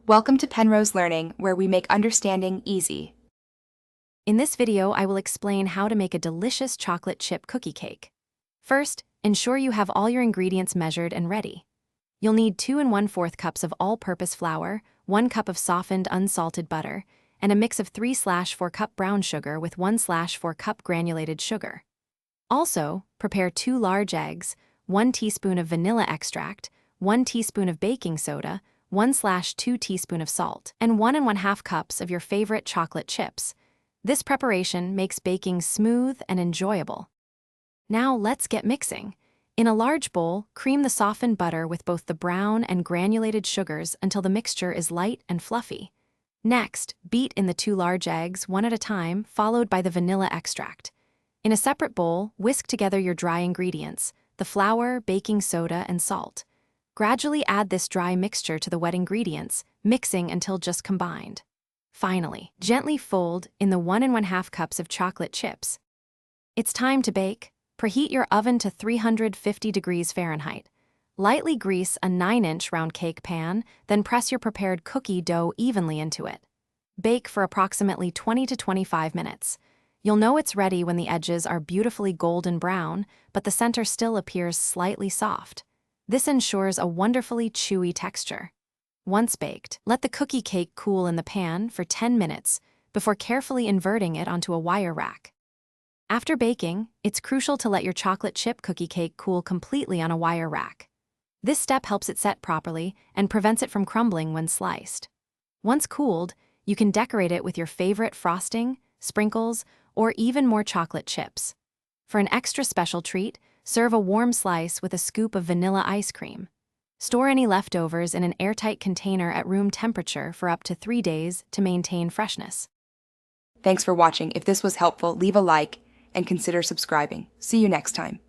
Welcome to Penrose Learning, where we make understanding easy. In this video, I will explain how to make a delicious chocolate chip cookie cake. First, ensure you have all your ingredients measured and ready. You'll need 2 1/4 cups of all-purpose flour, 1 cup of softened unsalted butter, and a mix of 3/4 cup brown sugar with 1/4 cup granulated sugar. Also, prepare 2 large eggs, 1 teaspoon of vanilla extract, 1 teaspoon of baking soda, 1/2 teaspoon of salt, and 1 1/2 cups of your favorite chocolate chips. This preparation makes baking smooth and enjoyable. Now let's get mixing. In a large bowl, cream the softened butter with both the brown and granulated sugars until the mixture is light and fluffy. Next, beat in the 2 large eggs one at a time, followed by the vanilla extract. In a separate bowl, whisk together your dry ingredients, the flour, baking soda, and salt. Gradually add this dry mixture to the wet ingredients, mixing until just combined. Finally, gently fold in the 1 1/2 cups of chocolate chips. It's time to bake. Preheat your oven to 350 degrees Fahrenheit. Lightly grease a 9-inch round cake pan, then press your prepared cookie dough evenly into it. Bake for approximately 20 to 25 minutes. You'll know it's ready when the edges are beautifully golden brown, but the center still appears slightly soft. This ensures a wonderfully chewy texture. Once baked, let the cookie cake cool in the pan for 10 minutes before carefully inverting it onto a wire rack. After baking, it's crucial to let your chocolate chip cookie cake cool completely on a wire rack. This step helps it set properly and prevents it from crumbling when sliced. Once cooled, you can decorate it with your favorite frosting, sprinkles, or even more chocolate chips. For an extra special treat, serve a warm slice with a scoop of vanilla ice cream. Store any leftovers in an airtight container at room temperature for up to 3 days to maintain freshness. Thanks for watching. If this was helpful, leave a like and consider subscribing. See you next time.